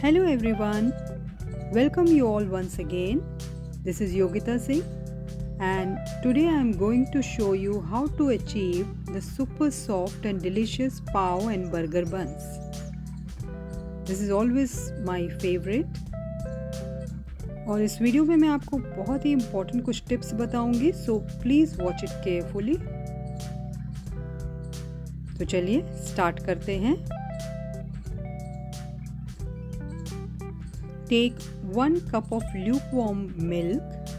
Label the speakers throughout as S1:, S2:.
S1: Hello everyone, welcome you all once again. This is Yogita Singh and today I am going to show you how to achieve the super soft and delicious pav and burger buns. This is always my favorite. और इस video में मैं आपको बहुत ही important कुछ tips बताऊंगी, so please watch it carefully. तो चलिए स्टार्ट करते हैं। Take 1 cup of lukewarm milk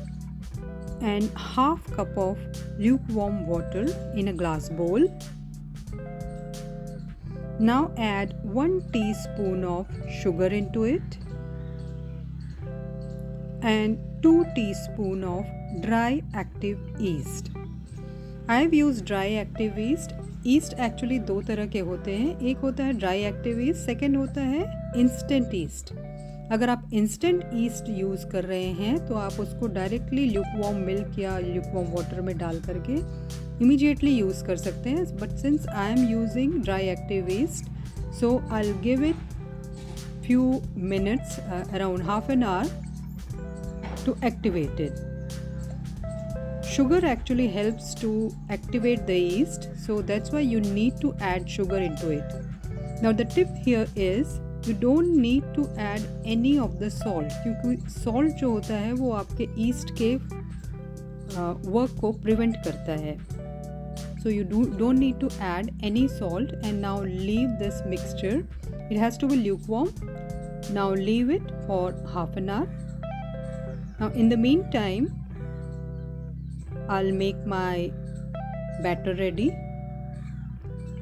S1: and half cup of lukewarm water in a glass bowl. Now add 1 teaspoon of sugar into it and 2 teaspoon of dry active yeast. I have used dry active yeast. Yeast actually दो तरह के होते हैं, एक होता है dry active yeast, second होता है इंस्टेंट ईस्ट। अगर आप इंस्टेंट ईस्ट यूज़ कर रहे हैं तो आप उसको डायरेक्टली ल्यूकवार्म मिल्क या ल्यूकवार्म वाटर में डाल करके इमीडिएटली यूज़ कर सकते हैं, but since I am using dry active yeast so I will give it few minutes, around half an hour to activate it. Sugar actually helps to activate the yeast, so that's why you need to add sugar into it. Now the tip here is you don't need to add any of the salt, क्योंकि salt जो होता है वो आपके yeast के work को prevent करता है. So you don't need to add any salt and now leave this mixture. It has to be lukewarm. Now leave it for half an hour. Now in the meantime, I'll make my batter ready.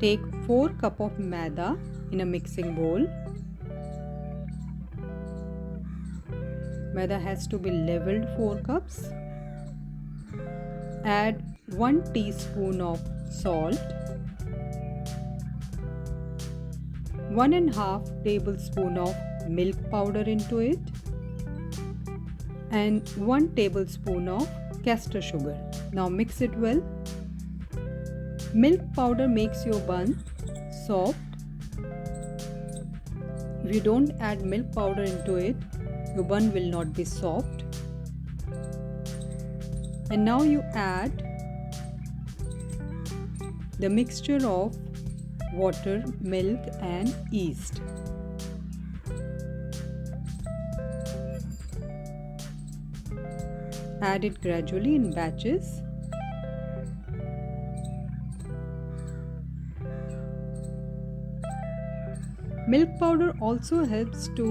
S1: Take 4 cup of maida in a mixing bowl. Maida has to be leveled 4 cups. Add 1 teaspoon of salt, 1.5 tablespoon of milk powder into it, and 1 tablespoon of castor sugar. Now mix it well. Milk powder makes your bun soft. If you don't add milk powder into it, your bun will not be soft. And now you add the mixture of water, milk and yeast. Add it gradually in batches. Milk powder also helps to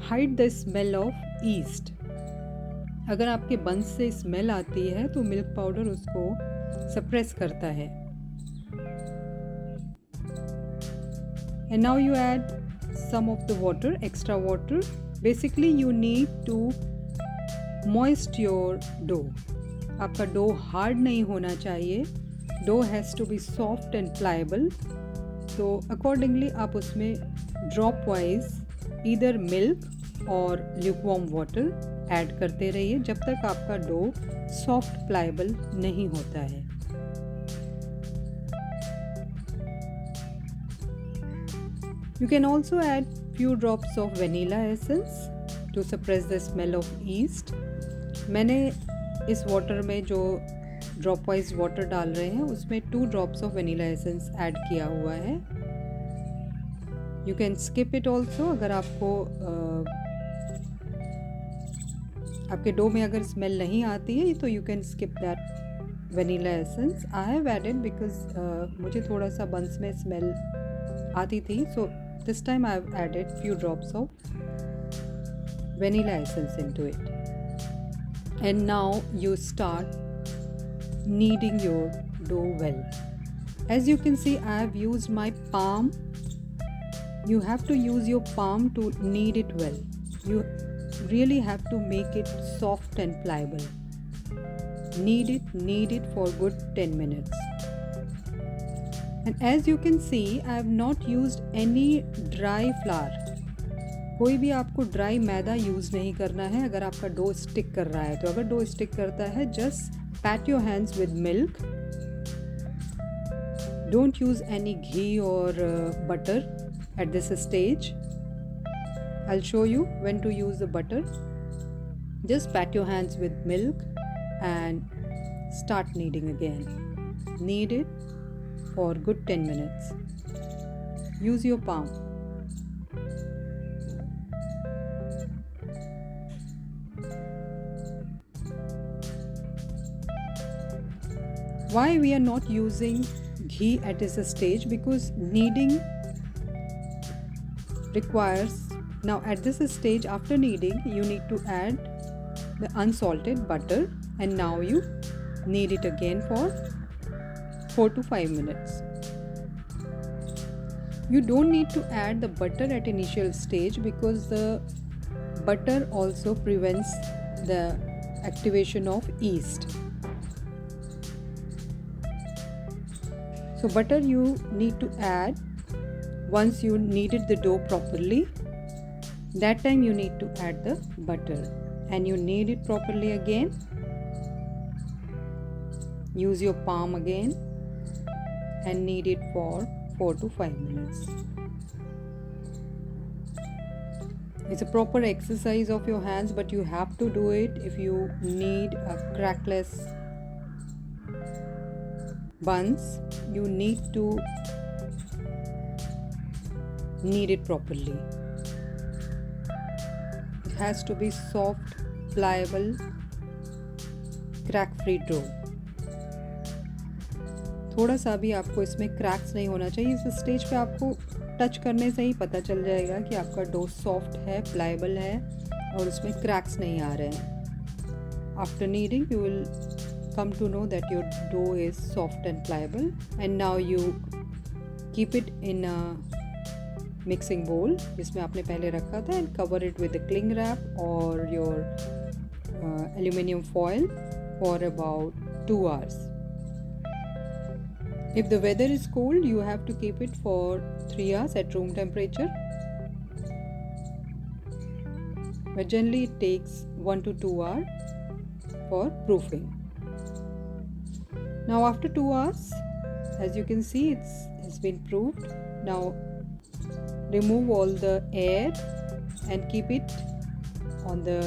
S1: hide the smell of yeast. अगर आपके बंस से smell आती है तो milk powder उसको suppress करता है. And now you add some of the water, extra water. Basically you need to moist your dough. आपका डो हार्ड नहीं होना चाहिए. Dough has to be soft and pliable. तो अकॉर्डिंगली आप उसमें ड्रॉप वाइज ईदर मिल्क और lukewarm water add करते रहिए जब तक आपका डो सॉफ्ट प्लायबल नहीं होता है. You can also add few drops of vanilla essence to suppress the smell of yeast. मैंने इस वाटर में जो ड्रॉप वाइज वाटर डाल रहे हैं उसमें 2 drops of vanilla essence add किया हुआ है. You can skip it also. अगर आपको आपके डो में अगर स्मेल नहीं आती है तो you can skip that vanilla essence. I have added because मुझे थोड़ा सा बंस में स्मेल आती थी, so this time I have added few drops of vanilla essence into it. And now you start kneading your dough well. As you can see, I have used my palm. You have to use your palm to knead it well. You really have to make it soft and pliable. Knead it for good 10 minutes. And as you can see, I have not used any dry flour. कोई भी आपको dry मैदा use नहीं करना है अगर आपका dough stick कर रहा है. तो अगर डो स्टिक करता है, just pat your hands with milk. Don't use any ghee or butter at this stage. I'll show you when to use the butter. Just pat your hands with milk and start kneading again. Knead it for good 10 minutes. Use your palm. Why we are not using ghee at this stage? Because kneading requires, now at this stage after kneading you need to add the unsalted butter, and now you knead it again for 4 to 5 minutes. You don't need to add the butter at initial stage because the butter also prevents the activation of yeast. So butter you need to add once you kneaded the dough properly. That time you need to add the butter and you knead it properly again. Use your palm again and knead it for 4 to 5 minutes. It's a proper exercise of your hands, but you have to do it if you need a crackless buns. You need to knead it properly. It has to be soft, pliable, crack-free dough. थोड़ा सा भी आपको इसमें cracks नहीं होना चाहिए. इस stage पे आपको टच करने से ही पता चल जाएगा कि आपका डो सॉफ्ट है, प्लाइबल है और उसमें क्रैक्स नहीं आ रहे हैं. After kneading you will come to know that your dough is soft and pliable, and now you keep it in a mixing bowl जिसमें आपने पहले रखा था, and cover it with a cling wrap or your aluminum foil for about 2 hours. If the weather is cold, you have to keep it for 3 hours at room temperature, but generally it takes 1 to 2 hours for proofing. Now after 2 hours, as you can see, it's been proofed. Now remove all the air and keep it on the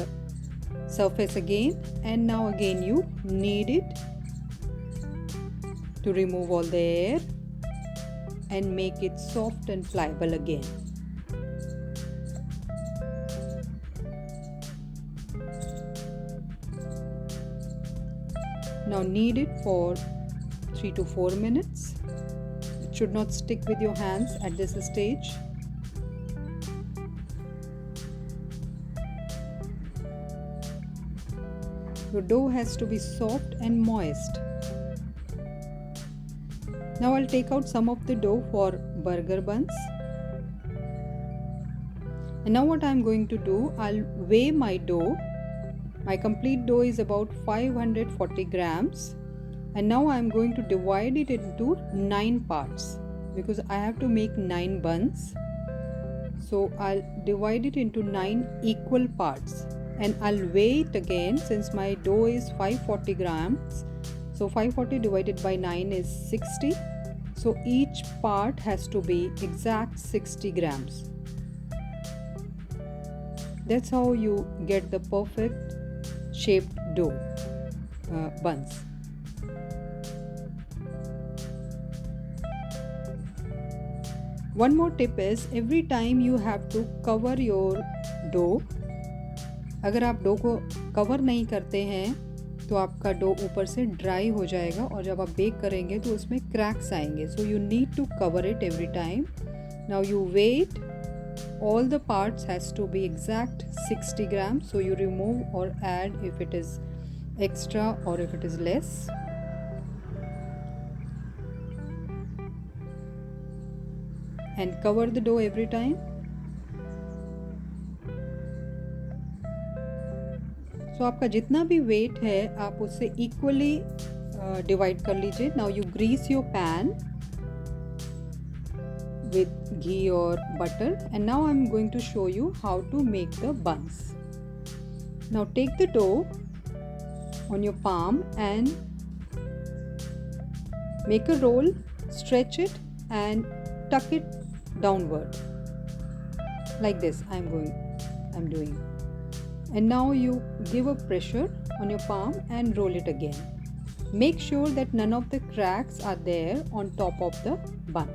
S1: surface again, and now again you knead it to remove all the air and make it soft and pliable again. Now knead it for 3 to 4 minutes. It should not stick with your hands at this stage. Your dough has to be soft and moist. Now I'll take out some of the dough for burger buns. And now what I'm going to do, I'll weigh my dough. My complete dough is about 540 grams, and now I am going to divide it into 9 parts because I have to make 9 buns. So I'll divide it into 9 equal parts and I'll weigh it again since my dough is 540 grams. So 540 divided by 9 is 60. So each part has to be exact 60 grams. That's how you get the perfect shaped dough buns. One more tip is every time you have to cover your dough. अगर आप dough को cover नहीं करते हैं तो आपका dough ऊपर से ड्राई हो जाएगा और जब आप बेक करेंगे तो उसमें क्रैक्स आएंगे. So you need to cover it every time. Now you wait. All the parts has to be exact 60 grams, so you remove or add if it is extra or if it is less. And cover the dough every time. So आपका जितना भी weight है आप उससे equally divide कर लीजिए. Now you grease your pan with ghee or butter, and now I'm going to show you how to make the buns. Now take the dough on your palm and make a roll, stretch it and tuck it downward like this. I'm going I'm doing. And now you give a pressure on your palm and roll it again. Make sure that none of the cracks are there on top of the bun.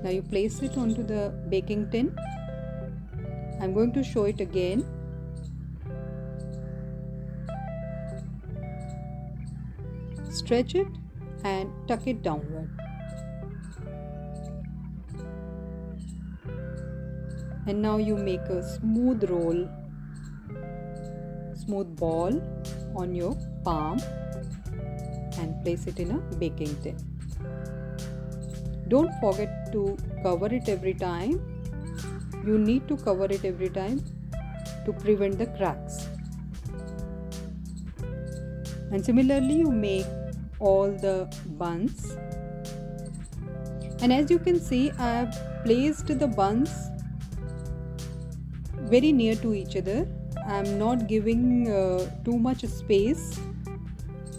S1: Now you place it onto the baking tin. I'm going to show it again. Stretch it and tuck it downward. And now you make a smooth roll, smooth ball on your palm and place it in a baking tin. Don't forget to cover it every time. You need to cover it every time to prevent the cracks. And similarly, you make all the buns. And as you can see, I have placed the buns very near to each other. I am not giving too much space.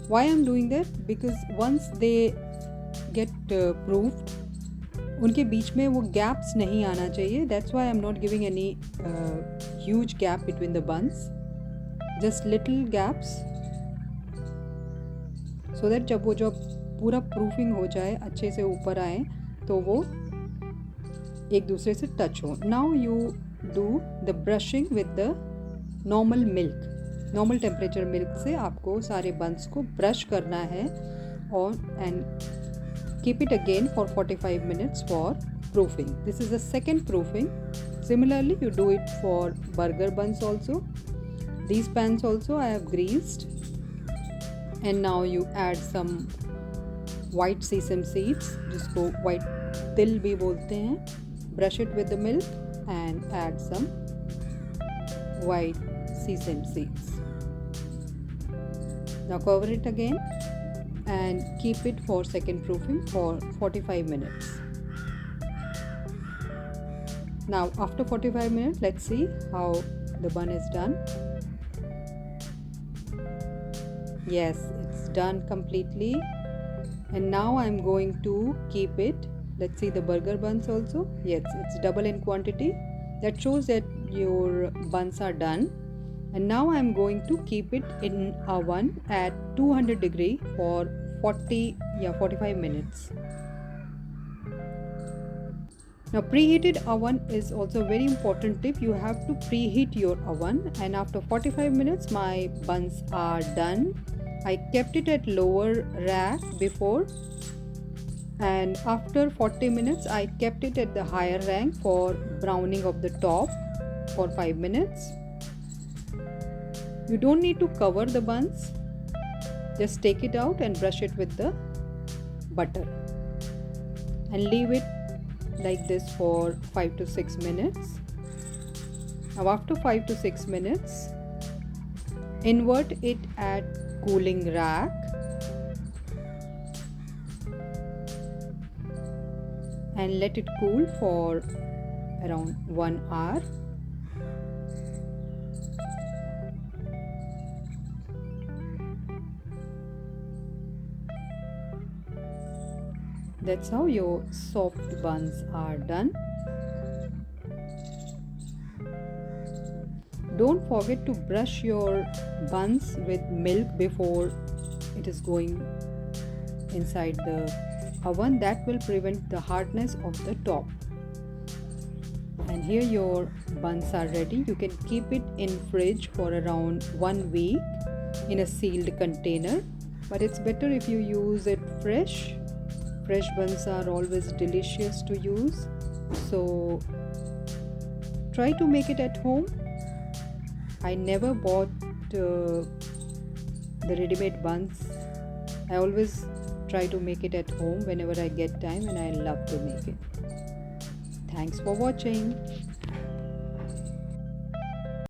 S1: Why I am doing that? Because once they get proofed, उनके बीच में वो gaps नहीं आना चाहिए. That's why I am not giving any huge gap between the buns. Just little gaps, so that जब वो जो पूरा proofing हो जाए, अच्छे से ऊपर आए, तो वो एक दूसरे से touch हो. Now you do the brushing with the normal milk. Normal temperature milk से आपको सारे buns को brush करना है और and keep it again for 45 minutes for proofing. This is the second proofing. Similarly, you do it for burger buns also. These pans also I have greased. And now you add some white sesame seeds, जिसको white तिल भी बोलते हैं. Brush it with the milk and add some white sesame seeds. Now cover it again and keep it for second proofing for 45 minutes. Now after 45 minutes, let's see how the bun is done. Yes, it's done completely. And now I'm going to keep it. Let's see the burger buns also. Yes, it's double in quantity. That shows that your buns are done. And now I'm going to keep it in oven at 200 degree for 45 minutes. Now preheated oven is also a very important tip. You have to preheat your oven, and after 45 minutes my buns are done. I kept it at lower rack before, and after 40 minutes I kept it at the higher rank for browning of the top for 5 minutes. You don't need to cover the buns. Just take it out and brush it with the butter and leave it like this for 5 to 6 minutes. Now after 5 to 6 minutes, invert it at cooling rack and let it cool for around 1 hour. That's how your soft buns are done. Don't forget to brush your buns with milk before it is going inside the oven. That will prevent the hardness of the top. And here your buns are ready. You can keep it in fridge for around 1 week in a sealed container, but it's better if you use it fresh. Fresh buns are always delicious to use, so try to make it at home. I never bought the ready-made buns. I always try to make it at home whenever I get time, and I love to make it. Thanks for watching.